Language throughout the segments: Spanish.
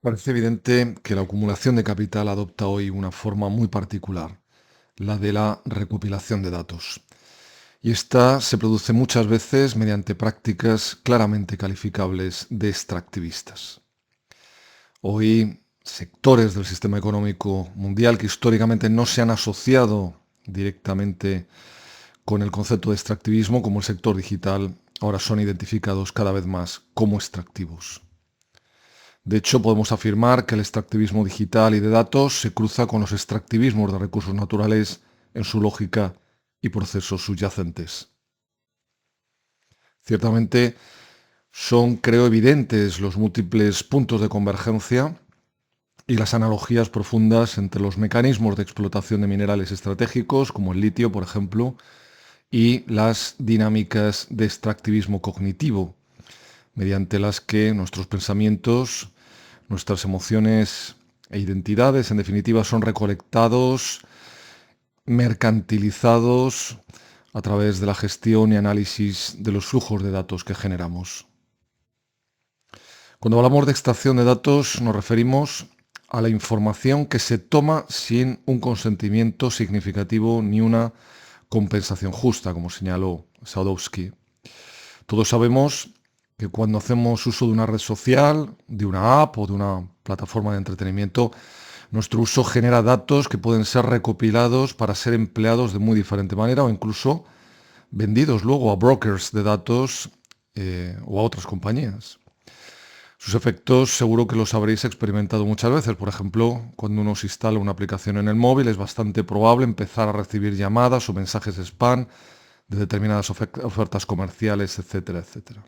Parece evidente que la acumulación de capital adopta hoy una forma muy particular, la de la recopilación de datos. Y esta se produce muchas veces mediante prácticas claramente calificables de extractivistas. Hoy, sectores del sistema económico mundial que históricamente no se han asociado directamente con el concepto de extractivismo, como el sector digital, ahora son identificados cada vez más como extractivos. De hecho, podemos afirmar que el extractivismo digital y de datos se cruza con los extractivismos de recursos naturales en su lógica y procesos subyacentes. Ciertamente son, creo, evidentes los múltiples puntos de convergencia y las analogías profundas entre los mecanismos de explotación de minerales estratégicos, como el litio, por ejemplo, y las dinámicas de extractivismo cognitivo, mediante las que nuestros pensamientos, nuestras emociones e identidades, en definitiva, son recolectados, mercantilizados a través de la gestión y análisis de los flujos de datos que generamos. Cuando hablamos de extracción de datos, nos referimos a la información que se toma sin un consentimiento significativo ni una compensación justa, como señaló Sadowski. Todos sabemos que cuando hacemos uso de una red social, de una app o de una plataforma de entretenimiento, nuestro uso genera datos que pueden ser recopilados para ser empleados de muy diferente manera o incluso vendidos luego a brokers de datos o a otras compañías. Sus efectos seguro que los habréis experimentado muchas veces. Por ejemplo, cuando uno se instala una aplicación en el móvil, es bastante probable empezar a recibir llamadas o mensajes spam de determinadas ofertas comerciales, etcétera, etcétera.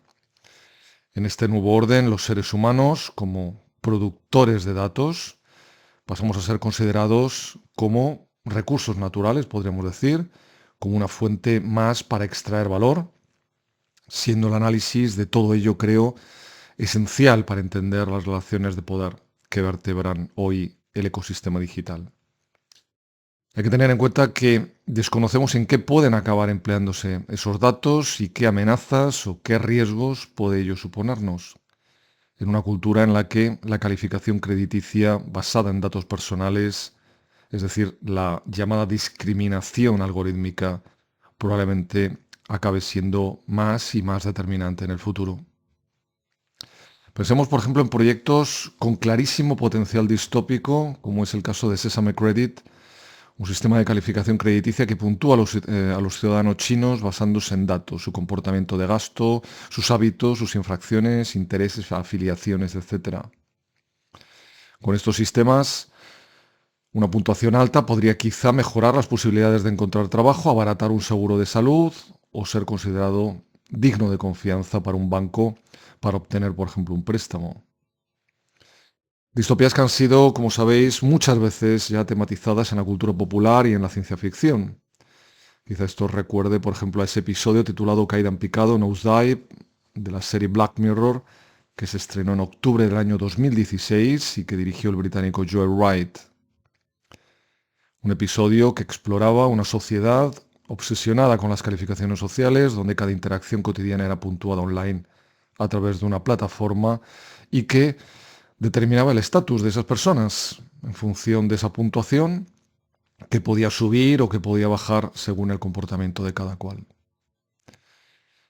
En este nuevo orden, los seres humanos, como productores de datos, pasamos a ser considerados como recursos naturales, podríamos decir, como una fuente más para extraer valor, siendo el análisis de todo ello, creo, esencial para entender las relaciones de poder que vertebran hoy el ecosistema digital. Hay que tener en cuenta que desconocemos en qué pueden acabar empleándose esos datos y qué amenazas o qué riesgos puede ello suponernos. En una cultura en la que la calificación crediticia basada en datos personales, es decir, la llamada discriminación algorítmica, probablemente acabe siendo más y más determinante en el futuro. Pensemos, por ejemplo, en proyectos con clarísimo potencial distópico, como es el caso de Sesame Credit, un sistema de calificación crediticia que puntúa a los ciudadanos chinos basándose en datos, su comportamiento de gasto, sus hábitos, sus infracciones, intereses, afiliaciones, etc. Con estos sistemas, una puntuación alta podría quizá mejorar las posibilidades de encontrar trabajo, abaratar un seguro de salud o ser considerado digno de confianza para un banco para obtener, por ejemplo, un préstamo. Distopías que han sido, como sabéis, muchas veces ya tematizadas en la cultura popular y en la ciencia ficción. Quizá esto os recuerde, por ejemplo, a ese episodio titulado Caída en picado, Nosedive, de la serie Black Mirror, que se estrenó en octubre del año 2016 y que dirigió el británico Joel Wright. Un episodio que exploraba una sociedad obsesionada con las calificaciones sociales, donde cada interacción cotidiana era puntuada online a través de una plataforma y que determinaba el estatus de esas personas en función de esa puntuación que podía subir o que podía bajar según el comportamiento de cada cual.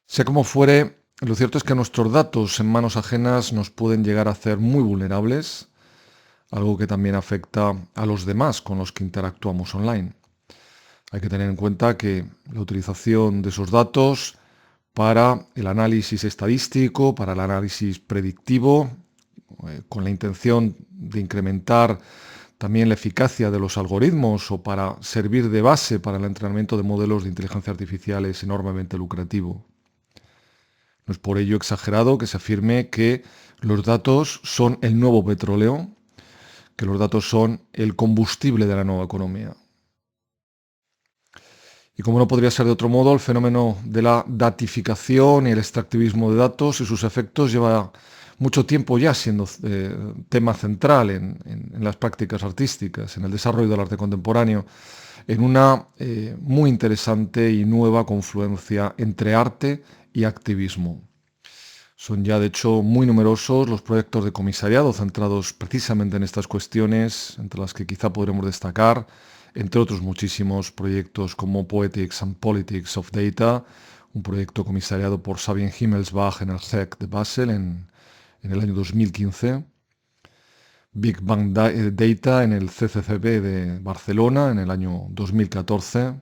Sea como fuere, lo cierto es que nuestros datos en manos ajenas nos pueden llegar a hacer muy vulnerables, algo que también afecta a los demás con los que interactuamos online. Hay que tener en cuenta que la utilización de esos datos para el análisis estadístico, para el análisis predictivo, con la intención de incrementar también la eficacia de los algoritmos o para servir de base para el entrenamiento de modelos de inteligencia artificial es enormemente lucrativo. No es por ello exagerado que se afirme que los datos son el nuevo petróleo, que los datos son el combustible de la nueva economía. Y como no podría ser de otro modo, el fenómeno de la datificación y el extractivismo de datos y sus efectos lleva mucho tiempo ya siendo tema central en las prácticas artísticas, en el desarrollo del arte contemporáneo, en una muy interesante y nueva confluencia entre arte y activismo. Son ya, de hecho, muy numerosos los proyectos de comisariado centrados precisamente en estas cuestiones, entre las que quizá podremos destacar, entre otros muchísimos proyectos como Poetics and Politics of Data, un proyecto comisariado por Sabine Himmelsbach en el GEC de Basel en el año 2015, Big Bang Data en el CCCB de Barcelona en el año 2014,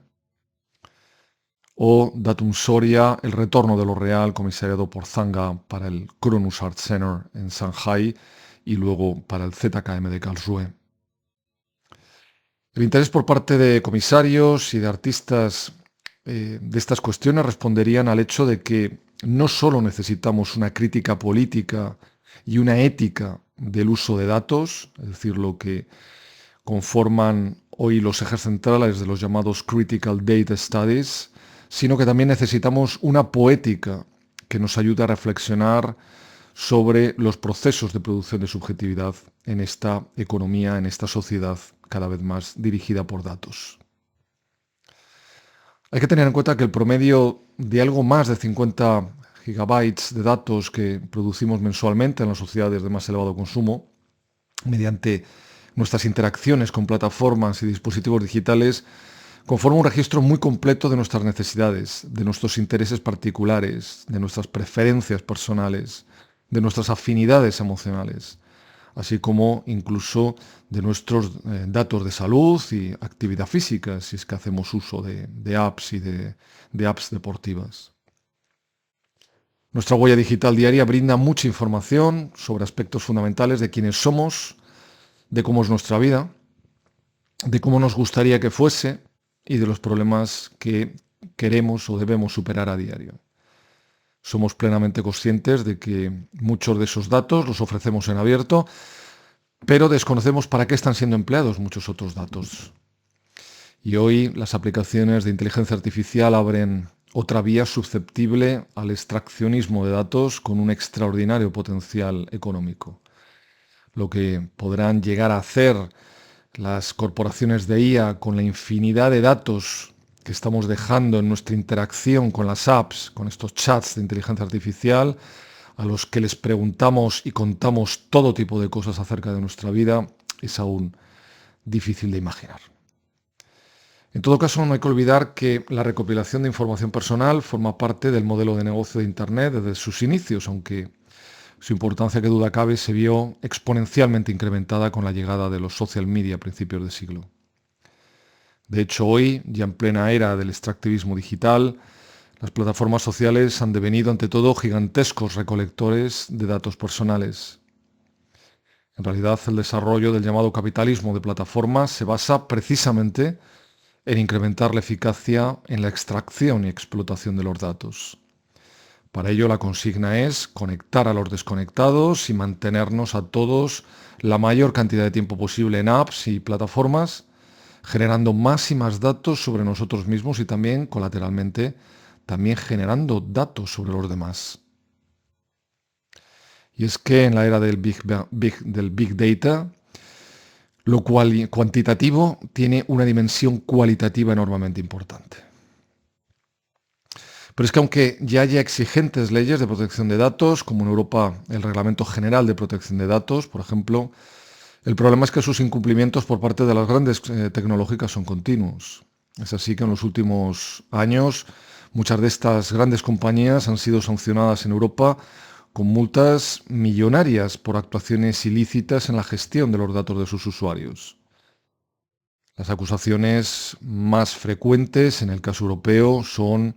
o Datum Soria, el retorno de lo real, comisariado por Zanga para el Cronus Art Center en Shanghai y luego para el ZKM de Karlsruhe. El interés por parte de comisarios y de artistas de estas cuestiones responderían al hecho de que no solo necesitamos una crítica política y una ética del uso de datos, es decir, lo que conforman hoy los ejes centrales de los llamados Critical Data Studies, sino que también necesitamos una poética que nos ayude a reflexionar sobre los procesos de producción de subjetividad en esta economía, en esta sociedad cada vez más dirigida por datos. Hay que tener en cuenta que el promedio de algo más de 50 gigabytes de datos que producimos mensualmente en las sociedades de más elevado consumo, mediante nuestras interacciones con plataformas y dispositivos digitales, conforma un registro muy completo de nuestras necesidades, de nuestros intereses particulares, de nuestras preferencias personales, de nuestras afinidades emocionales, así como incluso de nuestros datos de salud y actividad física, si es que hacemos uso de apps y de apps deportivas. Nuestra huella digital diaria brinda mucha información sobre aspectos fundamentales de quiénes somos, de cómo es nuestra vida, de cómo nos gustaría que fuese y de los problemas que queremos o debemos superar a diario. Somos plenamente conscientes de que muchos de esos datos los ofrecemos en abierto, pero desconocemos para qué están siendo empleados muchos otros datos. Y hoy las aplicaciones de inteligencia artificial abren otra vía susceptible al extraccionismo de datos con un extraordinario potencial económico. Lo que podrán llegar a hacer las corporaciones de IA con la infinidad de datos que estamos dejando en nuestra interacción con las apps, con estos chats de inteligencia artificial, a los que les preguntamos y contamos todo tipo de cosas acerca de nuestra vida, es aún difícil de imaginar. En todo caso, no hay que olvidar que la recopilación de información personal forma parte del modelo de negocio de Internet desde sus inicios, aunque su importancia, que duda cabe, se vio exponencialmente incrementada con la llegada de los social media a principios de siglo. De hecho, hoy, ya en plena era del extractivismo digital, las plataformas sociales han devenido ante todo gigantescos recolectores de datos personales. En realidad, el desarrollo del llamado capitalismo de plataformas se basa precisamente en incrementar la eficacia en la extracción y explotación de los datos. Para ello, la consigna es conectar a los desconectados y mantenernos a todos la mayor cantidad de tiempo posible en apps y plataformas, generando más y más datos sobre nosotros mismos y también, colateralmente, también generando datos sobre los demás. Y es que en la era del Big Data, lo cuantitativo tiene una dimensión cualitativa enormemente importante. Pero es que aunque ya haya exigentes leyes de protección de datos, como en Europa el Reglamento General de Protección de Datos, por ejemplo, el problema es que sus incumplimientos por parte de las grandes tecnológicas son continuos. Es así que en los últimos años muchas de estas grandes compañías han sido sancionadas en Europa con multas millonarias por actuaciones ilícitas en la gestión de los datos de sus usuarios. Las acusaciones más frecuentes en el caso europeo son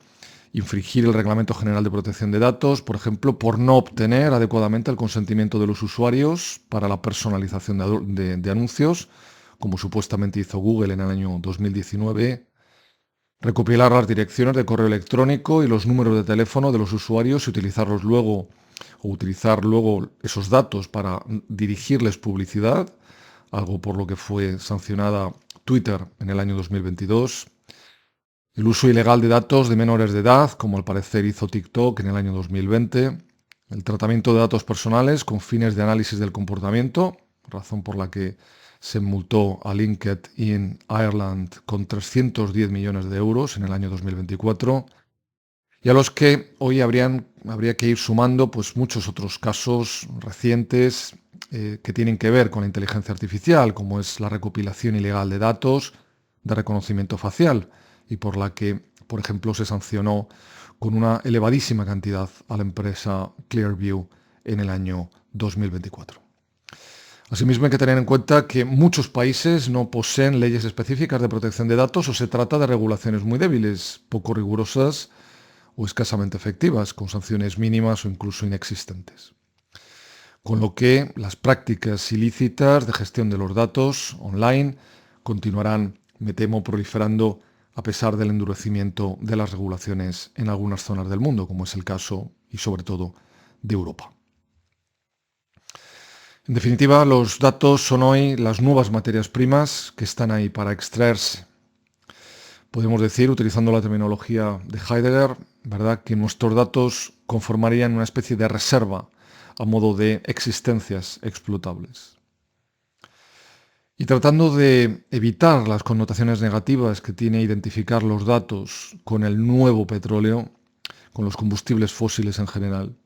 infringir el Reglamento General de Protección de Datos, por ejemplo, por no obtener adecuadamente el consentimiento de los usuarios para la personalización de anuncios, como supuestamente hizo Google en el año 2019, recopilar las direcciones de correo electrónico y los números de teléfono de los usuarios y utilizar luego esos datos para dirigirles publicidad, algo por lo que fue sancionada Twitter en el año 2022. El uso ilegal de datos de menores de edad, como al parecer hizo TikTok en el año 2020. El tratamiento de datos personales con fines de análisis del comportamiento, razón por la que se multó a LinkedIn Ireland con 310 millones de euros en el año 2024. Y a los que hoy habrían habría que ir sumando pues, muchos otros casos recientes que tienen que ver con la inteligencia artificial, como es la recopilación ilegal de datos de reconocimiento facial y por la que, por ejemplo, se sancionó con una elevadísima cantidad a la empresa Clearview en el año 2024. Asimismo, hay que tener en cuenta que muchos países no poseen leyes específicas de protección de datos o se trata de regulaciones muy débiles, poco rigurosas o escasamente efectivas, con sanciones mínimas o incluso inexistentes. Con lo que las prácticas ilícitas de gestión de los datos online continuarán, me temo, proliferando a pesar del endurecimiento de las regulaciones en algunas zonas del mundo, como es el caso y sobre todo de Europa. En definitiva, los datos son hoy las nuevas materias primas que están ahí para extraerse. Podemos decir, utilizando la terminología de Heidegger, ¿verdad?, que nuestros datos conformarían una especie de reserva a modo de existencias explotables. Y tratando de evitar las connotaciones negativas que tiene identificar los datos con el nuevo petróleo, con los combustibles fósiles en general,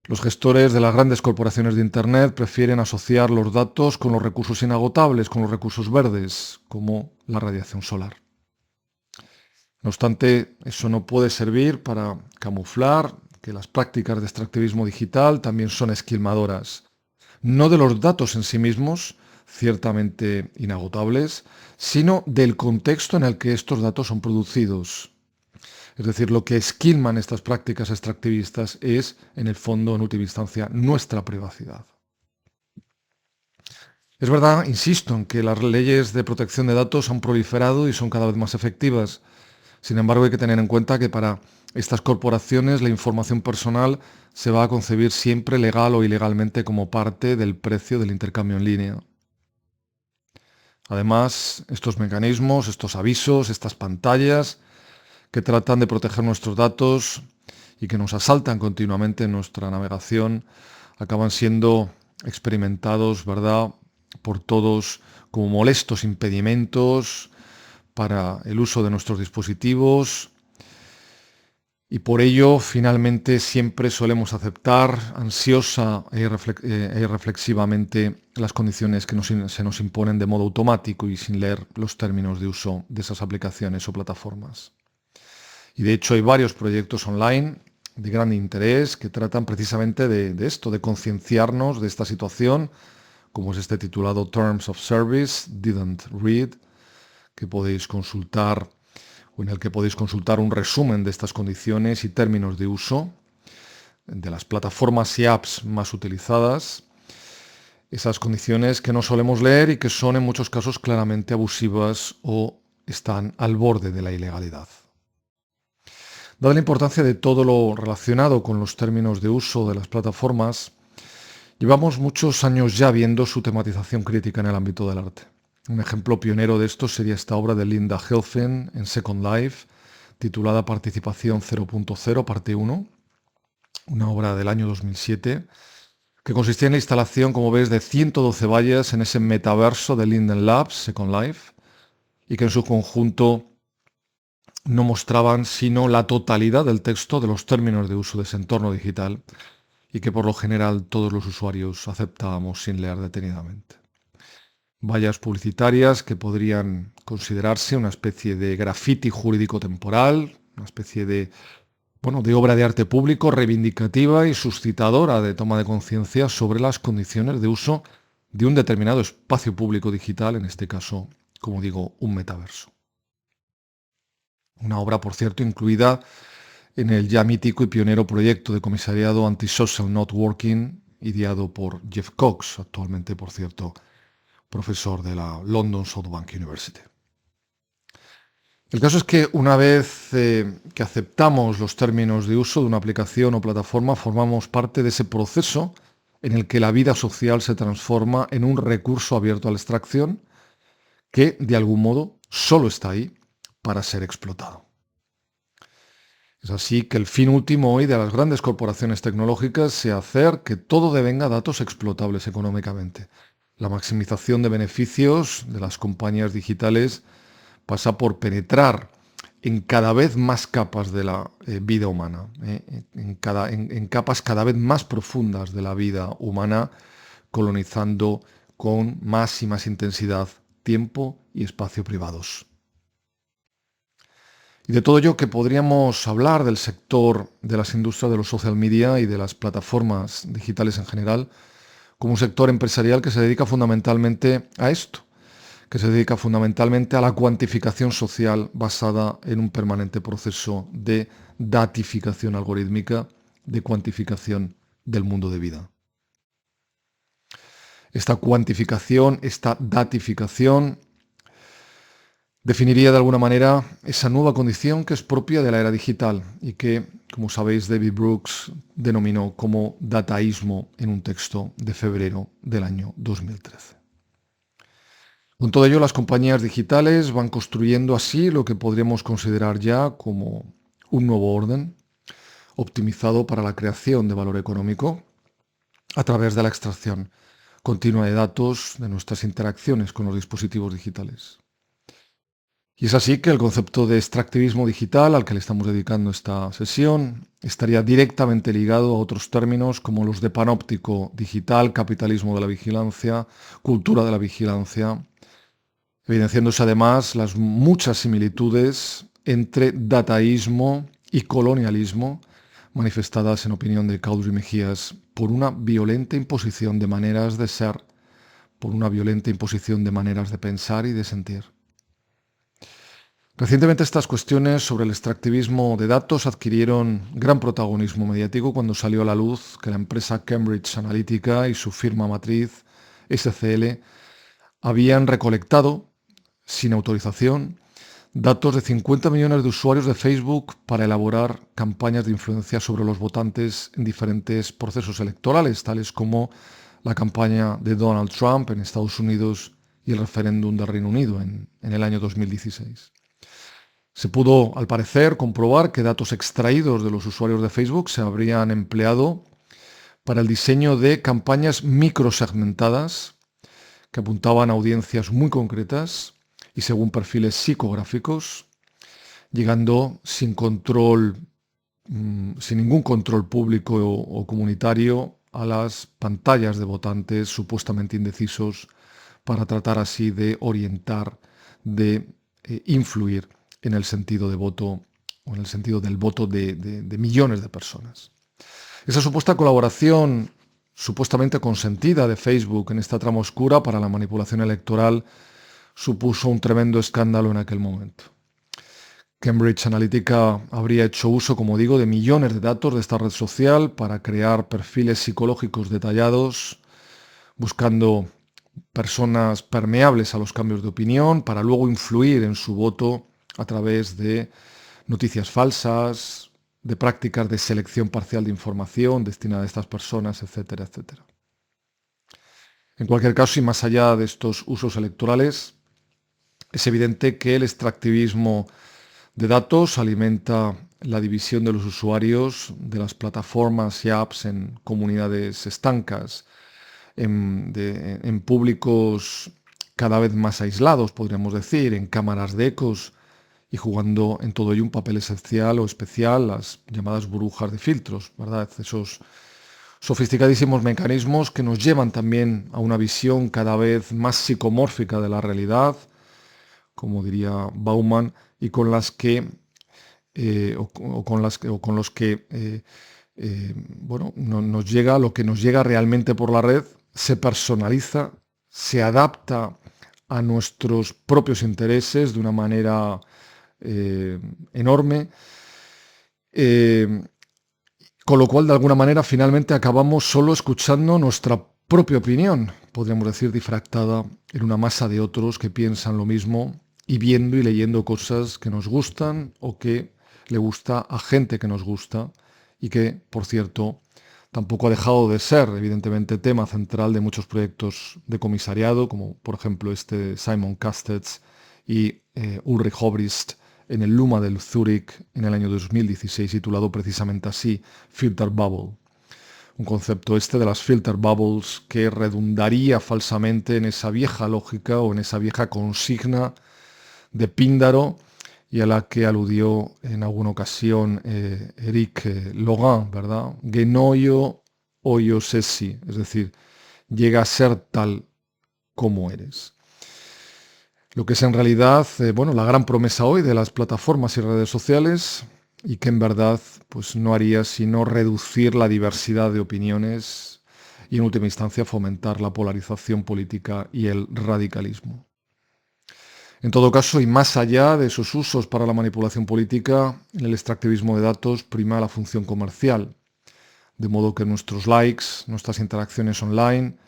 los gestores de las grandes corporaciones de Internet prefieren asociar los datos con los recursos inagotables, con los recursos verdes, como la radiación solar. No obstante, eso no puede servir para camuflar que las prácticas de extractivismo digital también son esquilmadoras, no de los datos en sí mismos, ciertamente inagotables, sino del contexto en el que estos datos son producidos. Es decir, lo que esquilman estas prácticas extractivistas es, en el fondo, en última instancia, nuestra privacidad. Es verdad, insisto, en que las leyes de protección de datos han proliferado y son cada vez más efectivas. Sin embargo, hay que tener en cuenta que para estas corporaciones la información personal se va a concebir siempre legal o ilegalmente como parte del precio del intercambio en línea. Además, estos mecanismos, estos avisos, estas pantallas que tratan de proteger nuestros datos y que nos asaltan continuamente en nuestra navegación, acaban siendo experimentados, ¿verdad?, por todos como molestos impedimentos para el uso de nuestros dispositivos y por ello finalmente siempre solemos aceptar ansiosa e irreflexivamente las condiciones que se nos imponen de modo automático y sin leer los términos de uso de esas aplicaciones o plataformas. Y de hecho hay varios proyectos online de gran interés que tratan precisamente de esto, de concienciarnos de esta situación, como es este titulado Terms of Service, Didn't Read, que podéis consultar o en el que podéis consultar un resumen de estas condiciones y términos de uso de las plataformas y apps más utilizadas, esas condiciones que no solemos leer y que son en muchos casos claramente abusivas o están al borde de la ilegalidad. Dada la importancia de todo lo relacionado con los términos de uso de las plataformas, llevamos muchos años ya viendo su tematización crítica en el ámbito del arte. Un ejemplo pionero de esto sería esta obra de Linda Helfand en Second Life, titulada Participación 0.0, parte 1, una obra del año 2007, que consistía en la instalación, como ves, de 112 vallas en ese metaverso de Linden Labs, Second Life, y que en su conjunto no mostraban sino la totalidad del texto de los términos de uso de ese entorno digital y que por lo general todos los usuarios aceptábamos sin leer detenidamente. Vallas publicitarias que podrían considerarse una especie de graffiti jurídico temporal, una especie de obra de arte público reivindicativa y suscitadora de toma de conciencia sobre las condiciones de uso de un determinado espacio público digital, en este caso, como digo, un metaverso. Una obra, por cierto, incluida en el ya mítico y pionero proyecto de comisariado Antisocial Networking, ideado por Jeff Cox, actualmente, por cierto, profesor de la London South Bank University. El caso es que una vez que aceptamos los términos de uso de una aplicación o plataforma, formamos parte de ese proceso en el que la vida social se transforma en un recurso abierto a la extracción que, de algún modo, solo está ahí para ser explotado. Es así que el fin último hoy de las grandes corporaciones tecnológicas sea hacer que todo devenga datos explotables económicamente. La maximización de beneficios de las compañías digitales pasa por penetrar en cada vez más capas de la vida humana, en capas cada vez más profundas de la vida humana, colonizando con más y más intensidad tiempo y espacio privados. Y de todo ello que podríamos hablar del sector de las industrias de los social media y de las plataformas digitales en general, como un sector empresarial que se dedica fundamentalmente a esto, que se dedica fundamentalmente a la cuantificación social basada en un permanente proceso de datificación algorítmica, de cuantificación del mundo de vida. Esta cuantificación, esta datificación, definiría de alguna manera esa nueva condición que es propia de la era digital y que, como sabéis, David Brooks denominó como dataísmo en un texto de febrero del año 2013. Con todo ello, las compañías digitales van construyendo así lo que podríamos considerar ya como un nuevo orden, optimizado para la creación de valor económico a través de la extracción continua de datos de nuestras interacciones con los dispositivos digitales. Y es así que el concepto de extractivismo digital al que le estamos dedicando esta sesión estaría directamente ligado a otros términos como los de panóptico digital, capitalismo de la vigilancia, cultura de la vigilancia, evidenciándose además las muchas similitudes entre dataísmo y colonialismo manifestadas, en opinión de Caudry Mejías, por una violenta imposición de maneras de ser, por una violenta imposición de maneras de pensar y de sentir. Recientemente estas cuestiones sobre el extractivismo de datos adquirieron gran protagonismo mediático cuando salió a la luz que la empresa Cambridge Analytica y su firma matriz SCL habían recolectado, sin autorización, datos de 50 millones de usuarios de Facebook para elaborar campañas de influencia sobre los votantes en diferentes procesos electorales, tales como la campaña de Donald Trump en Estados Unidos y el referéndum del Reino Unido en el año 2016. Se pudo, al parecer, comprobar que datos extraídos de los usuarios de Facebook se habrían empleado para el diseño de campañas microsegmentadas que apuntaban a audiencias muy concretas y según perfiles psicográficos, llegando sin ningún control público o comunitario a las pantallas de votantes supuestamente indecisos para tratar así de orientar, de influir en el sentido de voto o en el sentido del voto de millones de personas. Esa supuesta colaboración supuestamente consentida de Facebook en esta trama oscura para la manipulación electoral supuso un tremendo escándalo en aquel momento. Cambridge Analytica habría hecho uso, como digo, de millones de datos de esta red social para crear perfiles psicológicos detallados, buscando personas permeables a los cambios de opinión para luego influir en su voto a través de noticias falsas, de prácticas de selección parcial de información destinada a estas personas, etcétera, etcétera. En cualquier caso, y más allá de estos usos electorales, es evidente que el extractivismo de datos alimenta la división de los usuarios de las plataformas y apps en comunidades estancas, en públicos cada vez más aislados, podríamos decir, en cámaras de ecos y jugando en todo ello un papel esencial o especial, las llamadas burbujas de filtros, ¿verdad? Esos sofisticadísimos mecanismos que nos llevan también a una visión cada vez más psicomórfica de la realidad, como diría Bauman, y con las que nos llega lo que nos llega realmente por la red, se personaliza, se adapta a nuestros propios intereses de una manera enorme, con lo cual de alguna manera finalmente acabamos solo escuchando nuestra propia opinión, podríamos decir difractada en una masa de otros que piensan lo mismo y viendo y leyendo cosas que nos gustan o que le gusta a gente que nos gusta y que, por cierto, tampoco ha dejado de ser, evidentemente, tema central de muchos proyectos de comisariado, como por ejemplo este de Simon Castex y Ulrich Obrist en el Luma del Zurich en el año 2016, titulado precisamente así, Filter Bubble. Un concepto este de las filter bubbles que redundaría falsamente en esa vieja lógica o en esa vieja consigna de Píndaro y a la que aludió en alguna ocasión Eric Logan, ¿verdad? Genoio oio sessi, es decir, llega a ser tal como eres. Lo que es en realidad, bueno, la gran promesa hoy de las plataformas y redes sociales y que en verdad pues no haría sino reducir la diversidad de opiniones y en última instancia fomentar la polarización política y el radicalismo. En todo caso, y más allá de esos usos para la manipulación política, en el extractivismo de datos prima la función comercial, de modo que nuestros likes, nuestras interacciones online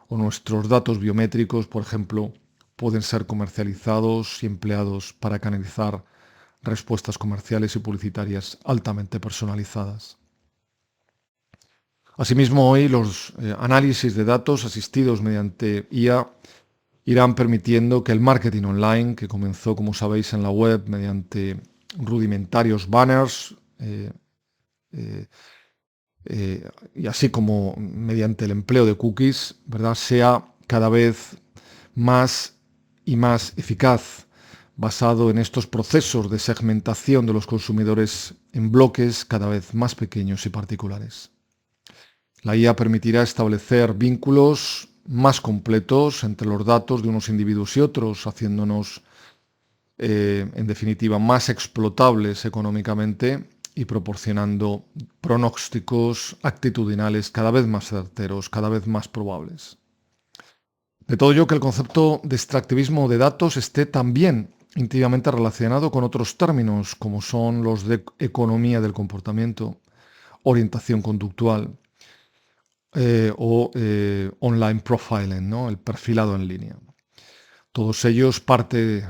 o nuestros datos biométricos, por ejemplo, pueden ser comercializados y empleados para canalizar respuestas comerciales y publicitarias altamente personalizadas. Asimismo, hoy los análisis de datos asistidos mediante IA irán permitiendo que el marketing online, que comenzó, como sabéis, en la web mediante rudimentarios banners, y así como mediante el empleo de cookies, ¿verdad?, sea cada vez más y más eficaz, basado en estos procesos de segmentación de los consumidores en bloques cada vez más pequeños y particulares. La IA permitirá establecer vínculos más completos entre los datos de unos individuos y otros, haciéndonos, en definitiva, más explotables económicamente y proporcionando pronósticos actitudinales cada vez más certeros, cada vez más probables. De todo ello que el concepto de extractivismo de datos esté también íntimamente relacionado con otros términos, como son los de economía del comportamiento, orientación conductual online profiling, ¿no?, el perfilado en línea. Todos ellos parte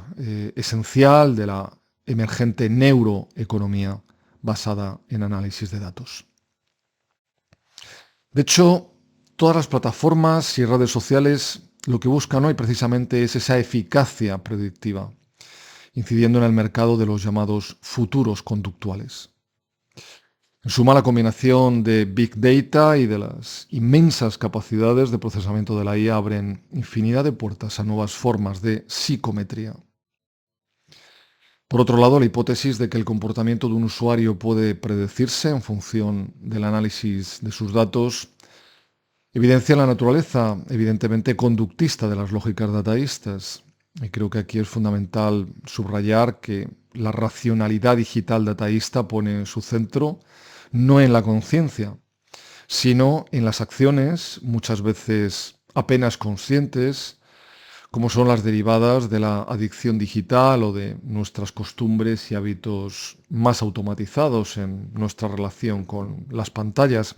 esencial de la emergente neuroeconomía basada en análisis de datos. De hecho, todas las plataformas y redes sociales lo que buscan hoy precisamente es esa eficacia predictiva, incidiendo en el mercado de los llamados futuros conductuales. En suma, la combinación de Big Data y de las inmensas capacidades de procesamiento de la IA abren infinidad de puertas a nuevas formas de psicometría. Por otro lado, la hipótesis de que el comportamiento de un usuario puede predecirse en función del análisis de sus datos evidencia la naturaleza, evidentemente, conductista de las lógicas dataístas. Y creo que aquí es fundamental subrayar que la racionalidad digital dataísta pone su centro no en la conciencia, sino en las acciones, muchas veces apenas conscientes, como son las derivadas de la adicción digital o de nuestras costumbres y hábitos más automatizados en nuestra relación con las pantallas,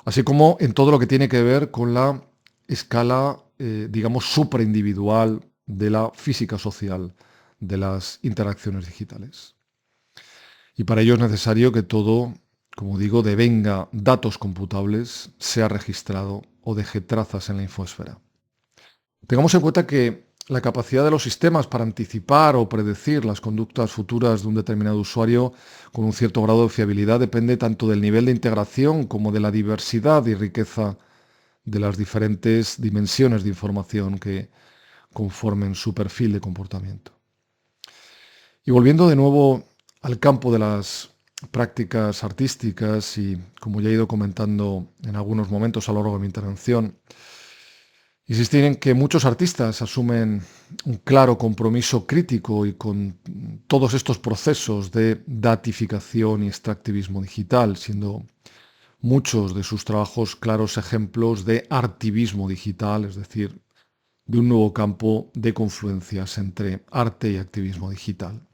así como en todo lo que tiene que ver con la escala, digamos, supraindividual de la física social de las interacciones digitales. Y para ello es necesario que todo, como digo, devenga datos computables, sea registrado o deje trazas en la infosfera. Tengamos en cuenta que la capacidad de los sistemas para anticipar o predecir las conductas futuras de un determinado usuario con un cierto grado de fiabilidad depende tanto del nivel de integración como de la diversidad y riqueza de las diferentes dimensiones de información que conformen su perfil de comportamiento. Y volviendo de nuevo al campo de las prácticas artísticas y, como ya he ido comentando en algunos momentos a lo largo de mi intervención, insistir en que muchos artistas asumen un claro compromiso crítico y con todos estos procesos de datificación y extractivismo digital, siendo muchos de sus trabajos claros ejemplos de artivismo digital, es decir, de un nuevo campo de confluencias entre arte y activismo digital,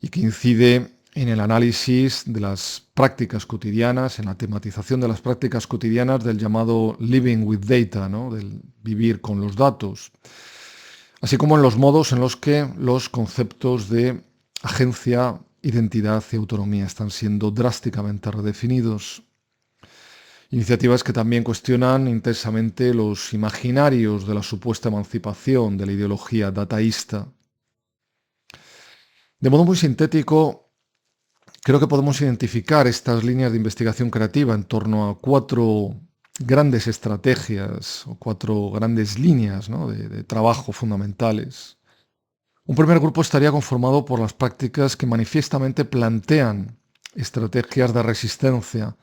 y que incide en el análisis de las prácticas cotidianas, en la tematización de las prácticas cotidianas del llamado living with data, ¿no?, del vivir con los datos, así como en los modos en los que los conceptos de agencia, identidad y autonomía están siendo drásticamente redefinidos. Iniciativas que también cuestionan intensamente los imaginarios de la supuesta emancipación de la ideología dataísta. De modo muy sintético, creo que podemos identificar estas líneas de investigación creativa en torno a cuatro grandes estrategias o cuatro grandes líneas, ¿no?, de trabajo fundamentales. Un primer grupo estaría conformado por las prácticas que manifiestamente plantean estrategias de resistencia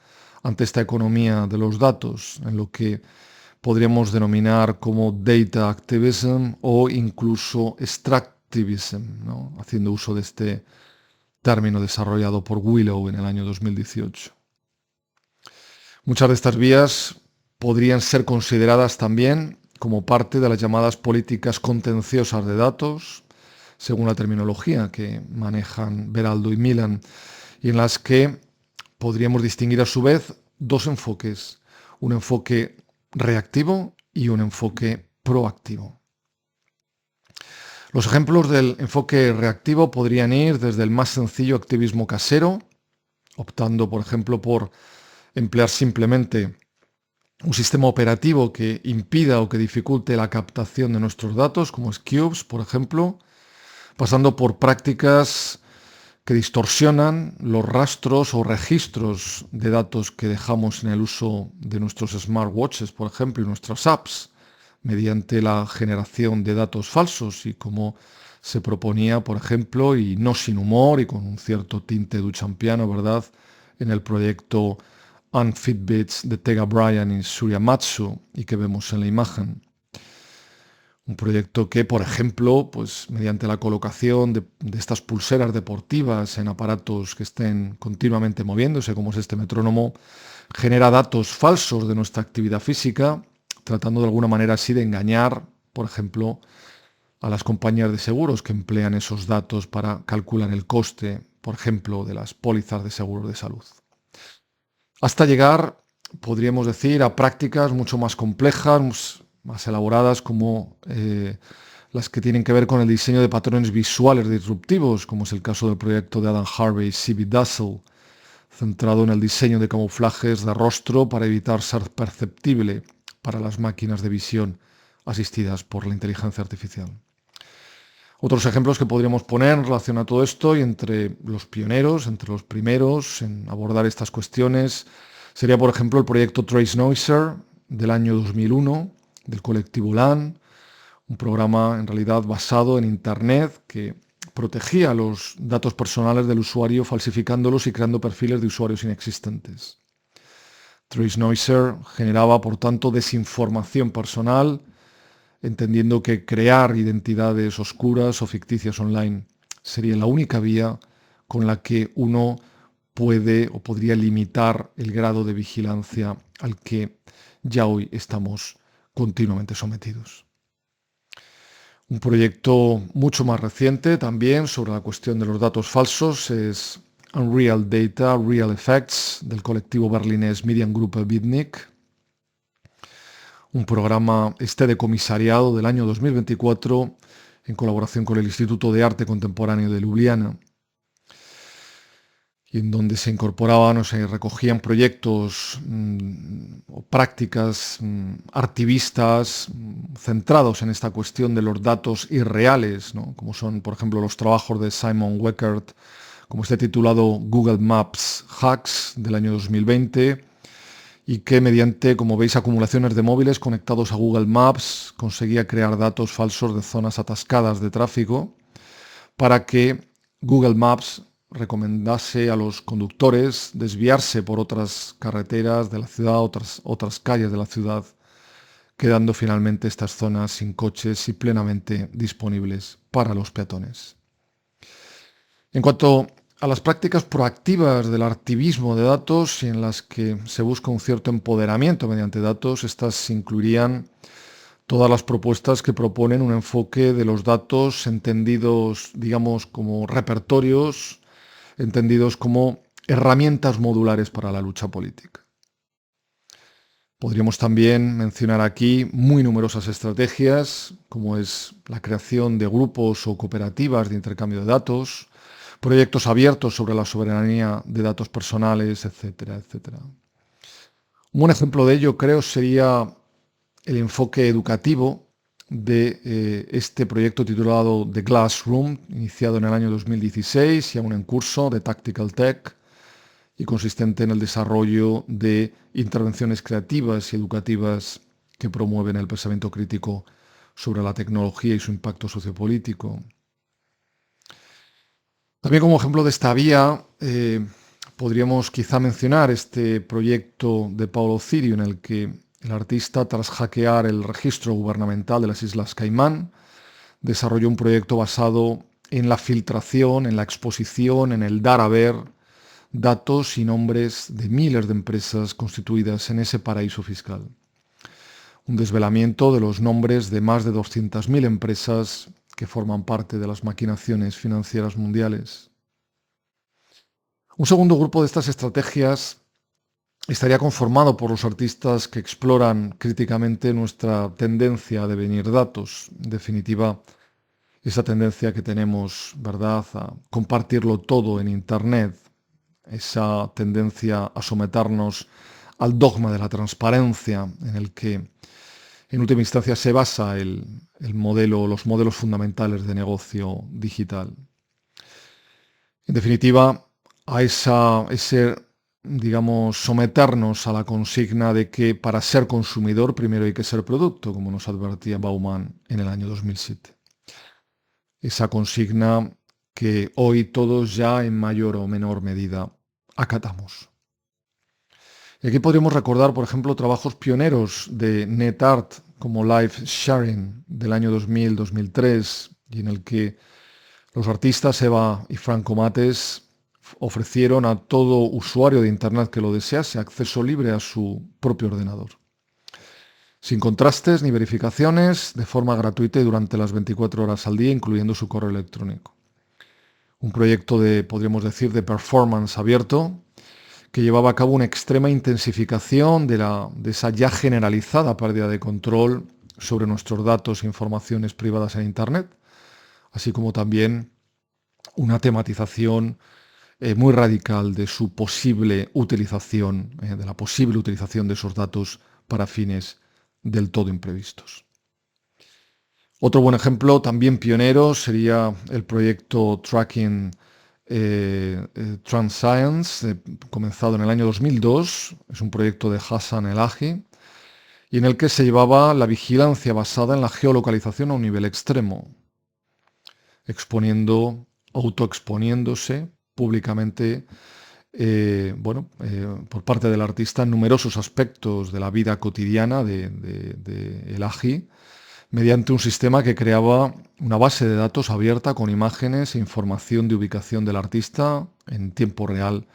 ante esta economía de los datos, en lo que podríamos denominar como data activism o incluso extractivism, ¿no? Haciendo uso de este término desarrollado por Willow en el año 2018. Muchas de estas vías podrían ser consideradas también como parte de las llamadas políticas contenciosas de datos, según la terminología que manejan Beraldo y Milan, y en las que podríamos distinguir a su vez dos enfoques, un enfoque reactivo y un enfoque proactivo. Los ejemplos del enfoque reactivo podrían ir desde el más sencillo activismo casero, optando, por ejemplo, por emplear simplemente un sistema operativo que impida o que dificulte la captación de nuestros datos, como es Cubes, por ejemplo, pasando por prácticas que distorsionan los rastros o registros de datos que dejamos en el uso de nuestros smartwatches, por ejemplo, y nuestras apps, mediante la generación de datos falsos y como se proponía, por ejemplo, y no sin humor y con un cierto tinte duchampiano, ¿verdad?, en el proyecto Unfitbits de Tega Bryan y Surya Matsu y que vemos en la imagen. Un proyecto que, por ejemplo, pues mediante la colocación de estas pulseras deportivas en aparatos que estén continuamente moviéndose, como es este metrónomo, genera datos falsos de nuestra actividad física, tratando de alguna manera así de engañar, por ejemplo, a las compañías de seguros que emplean esos datos para calcular el coste, por ejemplo, de las pólizas de seguros de salud. Hasta llegar, podríamos decir, a prácticas mucho más complejas, más elaboradas, como las que tienen que ver con el diseño de patrones visuales disruptivos, como es el caso del proyecto de Adam Harvey y C.B. Dazzle, centrado en el diseño de camuflajes de rostro para evitar ser perceptible para las máquinas de visión asistidas por la inteligencia artificial. Otros ejemplos que podríamos poner en relación a todo esto y entre los pioneros, entre los primeros en abordar estas cuestiones, sería, por ejemplo, el proyecto TraceNoiser del año 2001 del colectivo LAN, un programa en realidad basado en Internet que protegía los datos personales del usuario falsificándolos y creando perfiles de usuarios inexistentes. TraceNoiser generaba, por tanto, desinformación personal, entendiendo que crear identidades oscuras o ficticias online sería la única vía con la que uno puede o podría limitar el grado de vigilancia al que ya hoy estamos continuamente sometidos. Un proyecto mucho más reciente también sobre la cuestión de los datos falsos es Unreal Data, Real Effects del colectivo berlinés Median Gruppe Bitnik, un programa de comisariado del año 2024 en colaboración con el Instituto de Arte Contemporáneo de Ljubljana, y en donde se incorporaban o se recogían proyectos o prácticas artivistas centrados en esta cuestión de los datos irreales, ¿no? Como son, por ejemplo, los trabajos de Simon Weckert, como este titulado Google Maps Hacks del año 2020, y que mediante, como veis, acumulaciones de móviles conectados a Google Maps conseguía crear datos falsos de zonas atascadas de tráfico para que Google Maps recomendase a los conductores desviarse por otras carreteras de la ciudad, otras calles de la ciudad, quedando finalmente estas zonas sin coches y plenamente disponibles para los peatones. En cuanto a las prácticas proactivas del activismo de datos y en las que se busca un cierto empoderamiento mediante datos, estas incluirían todas las propuestas que proponen un enfoque de los datos entendidos, digamos, como repertorios, entendidos como herramientas modulares para la lucha política. Podríamos también mencionar aquí muy numerosas estrategias, como es la creación de grupos o cooperativas de intercambio de datos, proyectos abiertos sobre la soberanía de datos personales, etcétera, etcétera. Un buen ejemplo de ello, creo, sería el enfoque educativo de este proyecto titulado The Glassroom, iniciado en el año 2016 y aún en curso, de Tactical Tech, y consistente en el desarrollo de intervenciones creativas y educativas que promueven el pensamiento crítico sobre la tecnología y su impacto sociopolítico. También como ejemplo de esta vía, podríamos quizá mencionar este proyecto de Paulo Cirio en el que el artista, tras hackear el registro gubernamental de las Islas Caimán, desarrolló un proyecto basado en la filtración, en la exposición, en el dar a ver datos y nombres de miles de empresas constituidas en ese paraíso fiscal. Un desvelamiento de los nombres de más de 200.000 empresas que forman parte de las maquinaciones financieras mundiales. Un segundo grupo de estas estrategias estaría conformado por los artistas que exploran críticamente nuestra tendencia a devenir datos. En definitiva, esa tendencia que tenemos, ¿verdad?, a compartirlo todo en Internet, esa tendencia a someternos al dogma de la transparencia en el que en última instancia se basa los modelos fundamentales de negocio digital. En definitiva, ese, digamos, someternos a la consigna de que para ser consumidor primero hay que ser producto, como nos advertía Bauman en el año 2007. Esa consigna que hoy todos ya en mayor o menor medida acatamos. Y aquí podríamos recordar, por ejemplo, trabajos pioneros de NetArt como Live Sharing del año 2000-2003 y en el que los artistas Eva y Franco Mates ofrecieron a todo usuario de Internet que lo desease acceso libre a su propio ordenador. Sin contrastes ni verificaciones, de forma gratuita y durante las 24 horas al día, incluyendo su correo electrónico. Un proyecto podríamos decir, de performance abierto, que llevaba a cabo una extrema intensificación de esa ya generalizada pérdida de control sobre nuestros datos e informaciones privadas en Internet, así como también una tematización muy radical de su posible utilización, de la posible utilización de esos datos para fines del todo imprevistos. Otro buen ejemplo, también pionero, sería el proyecto Tracking Transscience, comenzado en el año 2002. Es un proyecto de Hassan Elahi, y en el que se llevaba la vigilancia basada en la geolocalización a un nivel extremo, autoexponiéndose públicamente por parte del artista en numerosos aspectos de la vida cotidiana de Elahi, mediante un sistema que creaba una base de datos abierta con imágenes e información de ubicación del artista en tiempo real,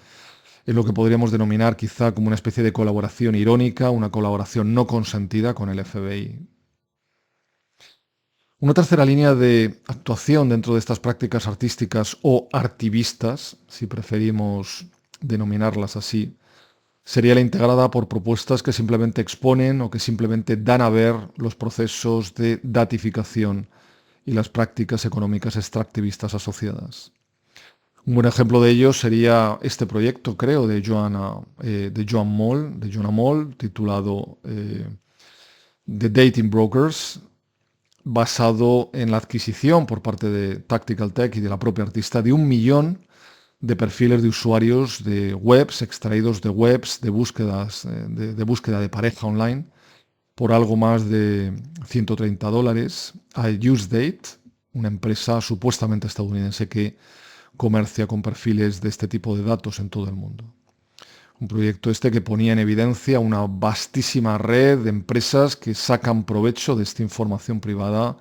en lo que podríamos denominar quizá como una especie de colaboración irónica, una colaboración no consentida con el FBI. Una tercera línea de actuación dentro de estas prácticas artísticas o artivistas, si preferimos denominarlas así, sería la integrada por propuestas que simplemente exponen o que simplemente dan a ver los procesos de datificación y las prácticas económicas extractivistas asociadas. Un buen ejemplo de ello sería este proyecto, creo, de Joanna Moll, titulado The Dating Brokers, basado en la adquisición por parte de Tactical Tech y de la propia artista de 1 millón de perfiles de usuarios de webs, extraídos de webs de búsqueda de pareja online, por algo más de $130 a UseDate, una empresa supuestamente estadounidense que comercia con perfiles de este tipo de datos en todo el mundo. Un proyecto que ponía en evidencia una vastísima red de empresas que sacan provecho de esta información privada,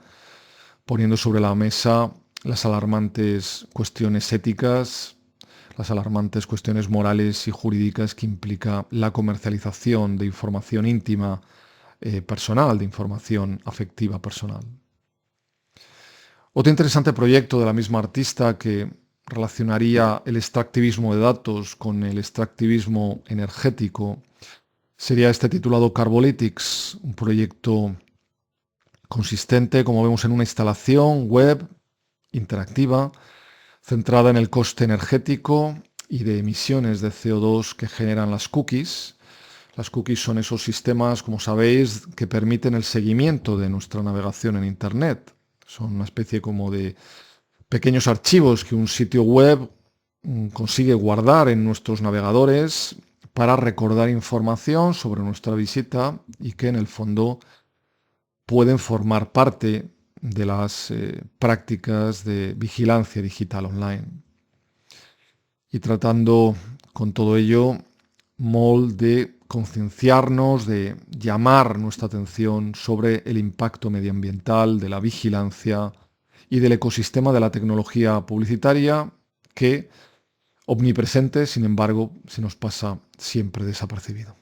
poniendo sobre la mesa las alarmantes cuestiones éticas, las alarmantes cuestiones morales y jurídicas que implica la comercialización de información íntima personal, de información afectiva personal. Otro interesante proyecto de la misma artista que relacionaría el extractivismo de datos con el extractivismo energético sería este titulado Carbolytics, un proyecto consistente, como vemos, en una instalación web interactiva centrada en el coste energético y de emisiones de CO2 que generan las cookies. Las cookies son esos sistemas, como sabéis, que permiten el seguimiento de nuestra navegación en Internet. Son una especie como de pequeños archivos que un sitio web consigue guardar en nuestros navegadores para recordar información sobre nuestra visita y que en el fondo pueden formar parte de las prácticas de vigilancia digital online. y tratando con todo ello de concienciarnos, de llamar nuestra atención sobre el impacto medioambiental, de la vigilancia y del ecosistema de la tecnología publicitaria que, omnipresente, sin embargo, se nos pasa siempre desapercibido.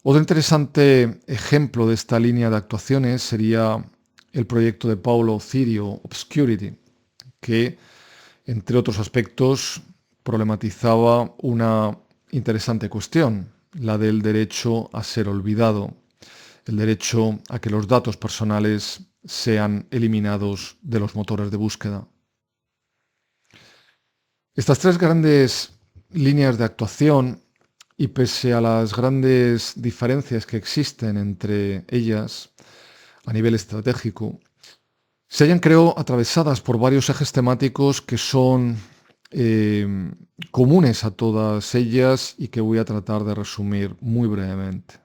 Otro interesante ejemplo de esta línea de actuaciones sería el proyecto de Paulo Cirio, Obscurity, que, entre otros aspectos, problematizaba una interesante cuestión, la del derecho a ser olvidado, el derecho a que los datos personales sean eliminados de los motores de búsqueda. Estas tres grandes líneas de actuación, y pese a las grandes diferencias que existen entre ellas a nivel estratégico, se hallan, creo, atravesadas por varios ejes temáticos que son eh, comunes a todas ellas y que voy a tratar de resumir muy brevemente.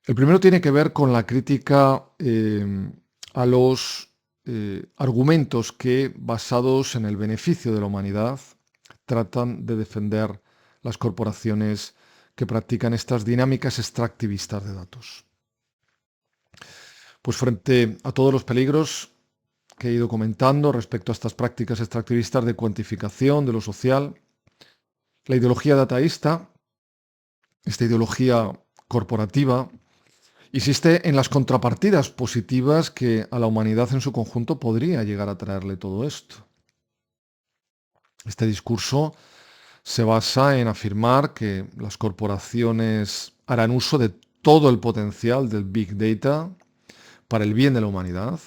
El primero tiene que ver con la crítica a los argumentos que, basados en el beneficio de la humanidad, tratan de defender las corporaciones que practican estas dinámicas extractivistas de datos. Pues frente a todos los peligros que he ido comentando respecto a estas prácticas extractivistas de cuantificación de lo social, la ideología dataísta, esta ideología corporativa, insiste en las contrapartidas positivas que a la humanidad en su conjunto podría llegar a traerle todo esto. Este discurso se basa en afirmar que las corporaciones harán uso de todo el potencial del Big Data para el bien de la humanidad,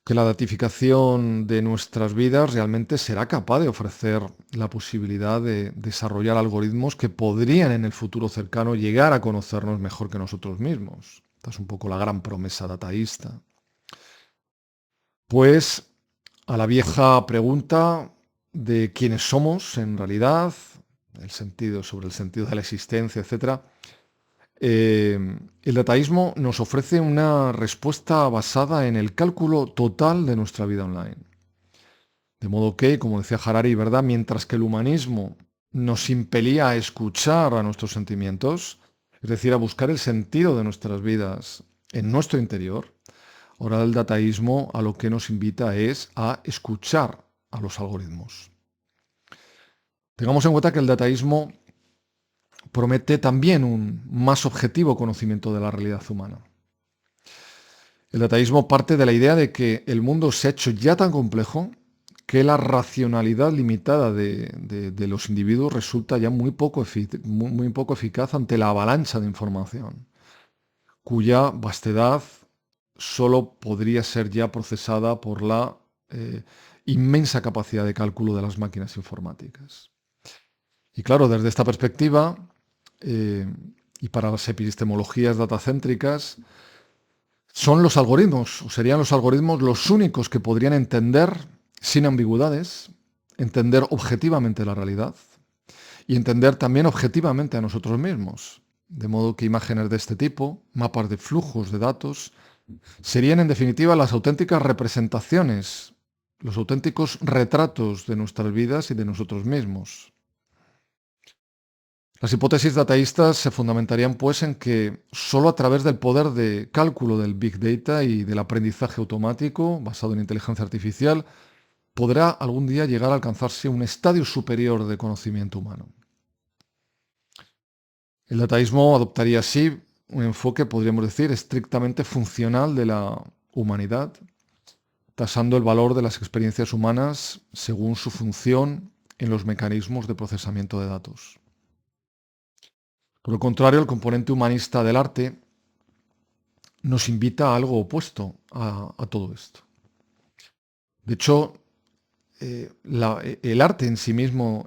que la datificación de nuestras vidas realmente será capaz de ofrecer la posibilidad de desarrollar algoritmos que podrían en el futuro cercano llegar a conocernos mejor que nosotros mismos. Esta es un poco la gran promesa dataísta. Pues a la vieja pregunta de quiénes somos en realidad, sobre el sentido de la existencia, etc., el dataísmo nos ofrece una respuesta basada en el cálculo total de nuestra vida online. De modo que, como decía Harari, ¿verdad? Mientras que el humanismo nos impelía a escuchar a nuestros sentimientos, es decir, a buscar el sentido de nuestras vidas en nuestro interior, ahora el dataísmo a lo que nos invita es a escuchar a los algoritmos. Tengamos en cuenta que el dataísmo promete también un más objetivo conocimiento de la realidad humana. El dataísmo parte de la idea de que el mundo se ha hecho ya tan complejo que la racionalidad limitada de los individuos resulta ya muy poco eficaz ante la avalancha de información, cuya vastedad solo podría ser ya procesada por la inmensa capacidad de cálculo de las máquinas informáticas. Y claro, desde esta perspectiva, y para las epistemologías datacéntricas, son los algoritmos, o serían los algoritmos los únicos que podrían entender sin ambigüedades, entender objetivamente la realidad y entender también objetivamente a nosotros mismos. De modo que imágenes de este tipo, mapas de flujos de datos, serían en definitiva las auténticas representaciones, los auténticos retratos de nuestras vidas y de nosotros mismos. Las hipótesis dataístas se fundamentarían pues en que solo a través del poder de cálculo del Big Data y del aprendizaje automático basado en inteligencia artificial podrá algún día llegar a alcanzarse un estadio superior de conocimiento humano. El dataísmo adoptaría así un enfoque, podríamos decir, estrictamente funcional de la humanidad, tasando el valor de las experiencias humanas según su función en los mecanismos de procesamiento de datos. Por el contrario, el componente humanista del arte nos invita a algo opuesto a todo esto. De hecho, el arte en sí mismo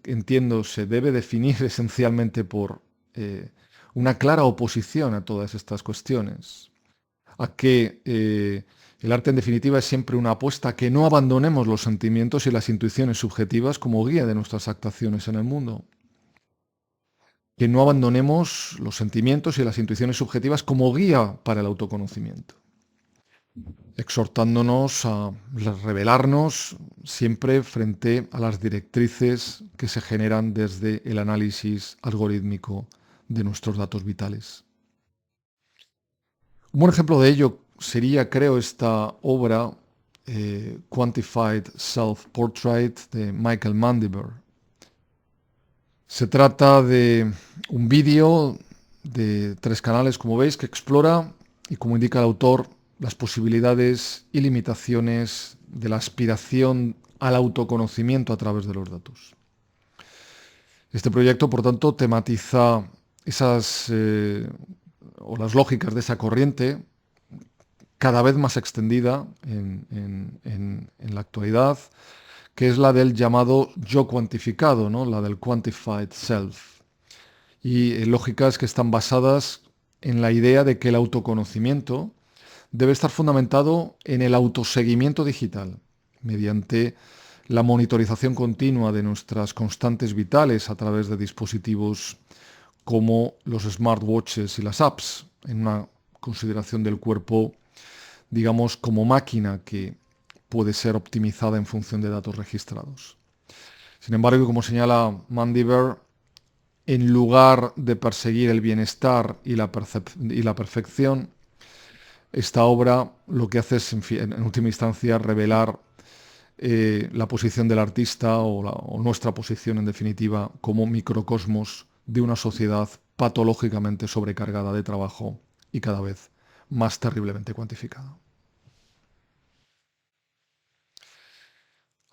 entiendo, se debe definir esencialmente por una clara oposición a todas estas cuestiones. A que el arte en definitiva es siempre una apuesta a que no abandonemos los sentimientos y las intuiciones subjetivas como guía de nuestras actuaciones en el mundo. Que no abandonemos los sentimientos y las intuiciones subjetivas como guía para el autoconocimiento. exhortándonos a revelarnos siempre frente a las directrices que se generan desde el análisis algorítmico de nuestros datos vitales. Un buen ejemplo de ello sería, creo, esta obra Quantified Self-Portrait de Michael Mandiber. Se trata de un vídeo de 3 canales, como veis, que explora y, como indica el autor, las posibilidades y limitaciones de la aspiración al autoconocimiento a través de los datos. Este proyecto, por tanto, tematiza esas o las lógicas de esa corriente cada vez más extendida en la actualidad, que es la del llamado yo cuantificado, ¿no? La del quantified self. Y lógicas que están basadas en la idea de que el autoconocimiento debe estar fundamentado en el autoseguimiento digital, mediante la monitorización continua de nuestras constantes vitales a través de dispositivos como los smartwatches y las apps, en una consideración del cuerpo, digamos, como máquina que puede ser optimizada en función de datos registrados. Sin embargo, como señala Mandiber, en lugar de perseguir el bienestar y la perfección, esta obra lo que hace es, en última instancia, revelar la posición del artista o nuestra posición, en definitiva, como microcosmos de una sociedad patológicamente sobrecargada de trabajo y cada vez más terriblemente cuantificada.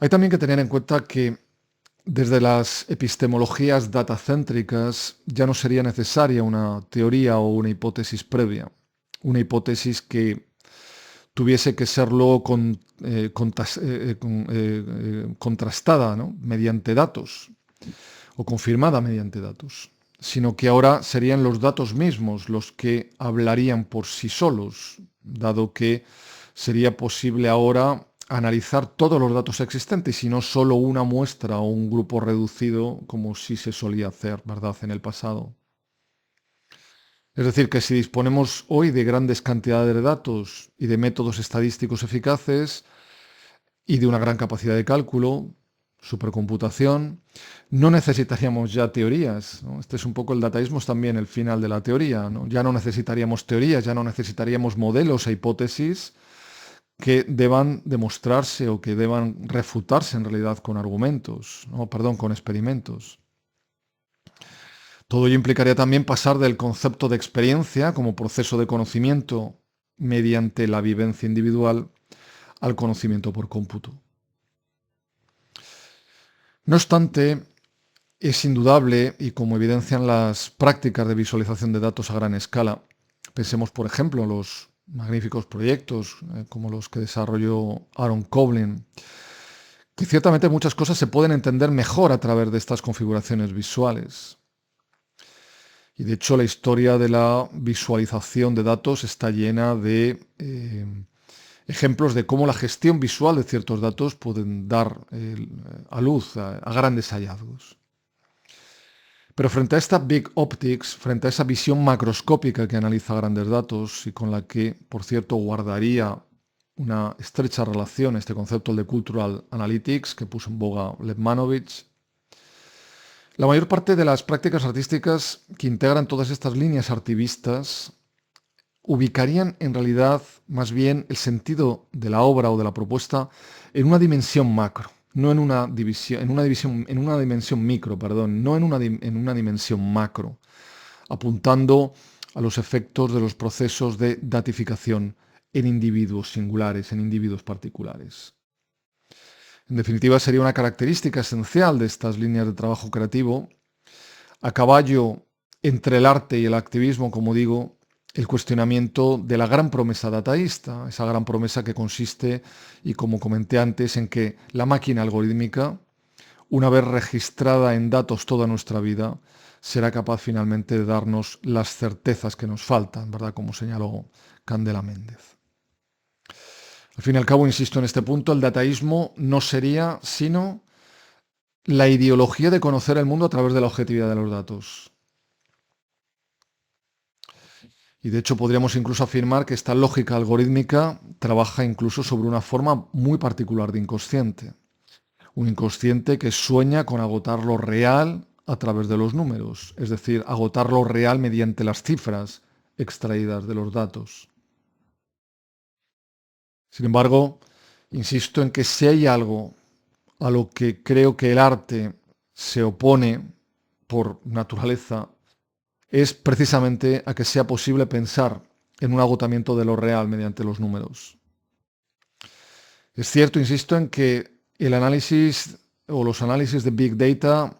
Hay también que tener en cuenta que desde las epistemologías datacéntricas ya no sería necesaria una teoría o una hipótesis previa, una hipótesis que tuviese que ser luego contrastada, ¿no? Mediante datos o confirmada mediante datos, sino que ahora serían los datos mismos los que hablarían por sí solos, dado que sería posible ahora analizar todos los datos existentes y no solo una muestra o un grupo reducido como sí se solía hacer, ¿verdad?, en el pasado. Es decir, que si disponemos hoy de grandes cantidades de datos y de métodos estadísticos eficaces y de una gran capacidad de cálculo, supercomputación, no necesitaríamos ya teorías, ¿no? Este es un poco el dataísmo, es también el final de la teoría, ¿no? Ya no necesitaríamos teorías, ya no necesitaríamos modelos e hipótesis que deban demostrarse o que deban refutarse en realidad con argumentos, ¿no? Perdón, con experimentos. Todo ello implicaría también pasar del concepto de experiencia como proceso de conocimiento mediante la vivencia individual al conocimiento por cómputo. No obstante, es indudable, y como evidencian las prácticas de visualización de datos a gran escala, pensemos por ejemplo en los magníficos proyectos como los que desarrolló Aaron Koblin, que ciertamente muchas cosas se pueden entender mejor a través de estas configuraciones visuales. Y de hecho la historia de la visualización de datos está llena de ejemplos de cómo la gestión visual de ciertos datos pueden dar a luz a grandes hallazgos. Pero frente a esta Big Optics, frente a esa visión macroscópica que analiza grandes datos y con la que, por cierto, guardaría una estrecha relación este concepto, el de Cultural Analytics, que puso en boga Ledmanovich, la mayor parte de las prácticas artísticas que integran todas estas líneas artivistas ubicarían en realidad más bien el sentido de la obra o de la propuesta en una dimensión macro, no en una división, en una dimensión micro, perdón, no en una dimensión macro, apuntando a los efectos de los procesos de datificación en individuos singulares, en individuos particulares. En definitiva, sería una característica esencial de estas líneas de trabajo creativo, a caballo entre el arte y el activismo, como digo, el cuestionamiento de la gran promesa dataísta, esa gran promesa que consiste, y como comenté antes, en que la máquina algorítmica, una vez registrada en datos toda nuestra vida, será capaz finalmente de darnos las certezas que nos faltan, ¿verdad?, como señaló Candela Méndez. Al fin y al cabo, insisto en este punto, el dataísmo no sería sino la ideología de conocer el mundo a través de la objetividad de los datos. Y de hecho podríamos incluso afirmar que esta lógica algorítmica trabaja incluso sobre una forma muy particular de inconsciente. Un inconsciente que sueña con agotar lo real a través de los números, es decir, agotar lo real mediante las cifras extraídas de los datos. Sin embargo, insisto en que si hay algo a lo que creo que el arte se opone por naturaleza, es precisamente a que sea posible pensar en un agotamiento de lo real mediante los números. Es cierto, insisto, en que el análisis o los análisis de Big Data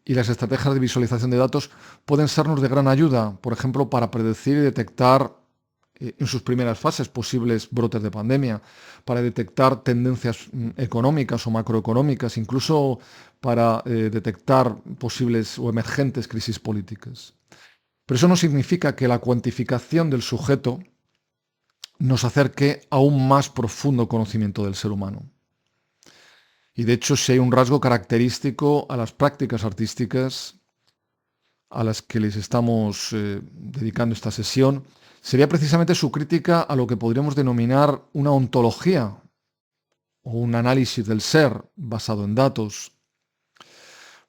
y las estrategias de visualización de datos pueden sernos de gran ayuda, por ejemplo, para predecir y detectar en sus primeras fases posibles brotes de pandemia, para detectar tendencias económicas o macroeconómicas, incluso para detectar posibles o emergentes crisis políticas. Pero eso no significa que la cuantificación del sujeto nos acerque a un más profundo conocimiento del ser humano. Y de hecho, si hay un rasgo característico a las prácticas artísticas a las que les estamos dedicando esta sesión, sería precisamente su crítica a lo que podríamos denominar una ontología o un análisis del ser basado en datos.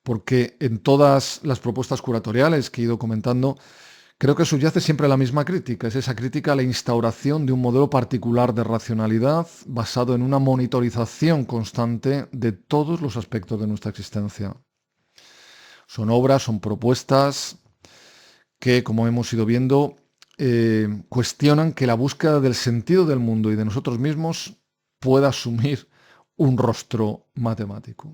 Porque en todas las propuestas curatoriales que he ido comentando, creo que subyace siempre la misma crítica, es esa crítica a la instauración de un modelo particular de racionalidad basado en una monitorización constante de todos los aspectos de nuestra existencia. Son obras, son propuestas que, como hemos ido viendo, cuestionan que la búsqueda del sentido del mundo y de nosotros mismos pueda asumir un rostro matemático.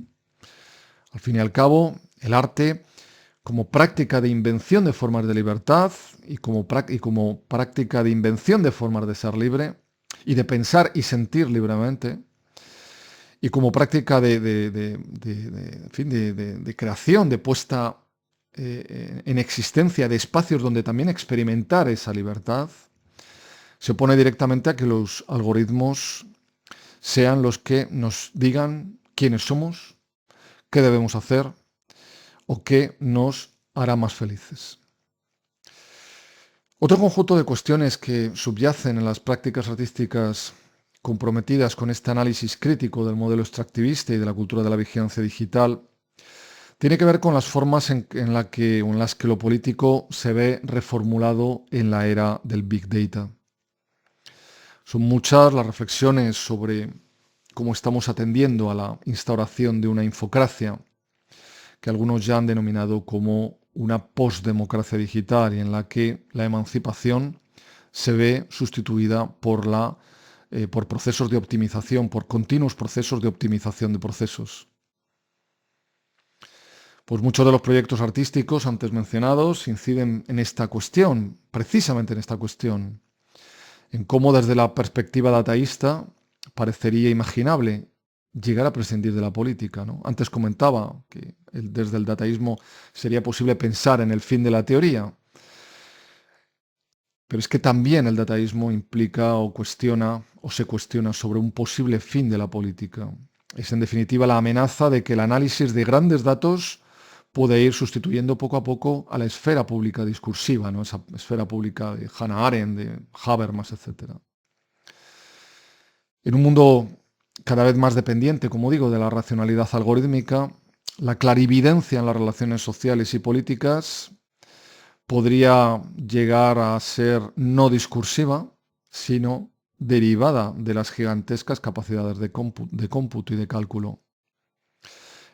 Al fin y al cabo, el arte, como práctica de invención de formas de libertad y como práctica de invención de formas de ser libre y de pensar y sentir libremente, y como práctica de creación, de puesta en existencia de espacios donde también experimentar esa libertad, se opone directamente a que los algoritmos sean los que nos digan quiénes somos, qué debemos hacer o qué nos hará más felices. Otro conjunto de cuestiones que subyacen en las prácticas artísticas comprometidas con este análisis crítico del modelo extractivista y de la cultura de la vigilancia digital tiene que ver con las formas en las que lo político se ve reformulado en la era del Big Data. Son muchas las reflexiones sobre cómo estamos atendiendo a la instauración de una infocracia, que algunos ya han denominado como una postdemocracia digital, y en la que la emancipación se ve sustituida por procesos de optimización, por continuos procesos de optimización de procesos. Pues muchos de los proyectos artísticos antes mencionados inciden en esta cuestión, precisamente en esta cuestión, en cómo desde la perspectiva dataísta parecería imaginable llegar a prescindir de la política, ¿no? Antes comentaba que desde el dataísmo sería posible pensar en el fin de la teoría, pero es que también el dataísmo implica o cuestiona o se cuestiona sobre un posible fin de la política. Es en definitiva la amenaza de que el análisis de grandes datos puede ir sustituyendo poco a poco a la esfera pública discursiva, ¿no? Esa esfera pública de Hannah Arendt, de Habermas, etc. En un mundo cada vez más dependiente, como digo, de la racionalidad algorítmica, la clarividencia en las relaciones sociales y políticas podría llegar a ser no discursiva, sino derivada de las gigantescas capacidades de cómputo y de cálculo.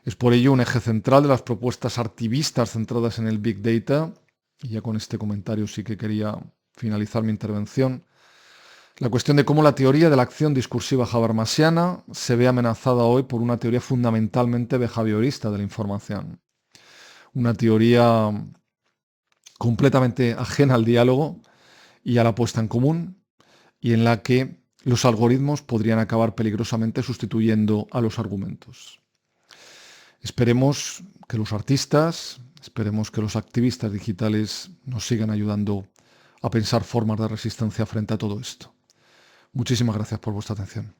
Es por ello un eje central de las propuestas artivistas centradas en el Big Data, y ya con este comentario sí que quería finalizar mi intervención, la cuestión de cómo la teoría de la acción discursiva habermasiana se ve amenazada hoy por una teoría fundamentalmente behaviorista de la información. Una teoría completamente ajena al diálogo y a la puesta en común, y en la que los algoritmos podrían acabar peligrosamente sustituyendo a los argumentos. Esperemos que los artistas, esperemos que los activistas digitales nos sigan ayudando a pensar formas de resistencia frente a todo esto. Muchísimas gracias por vuestra atención.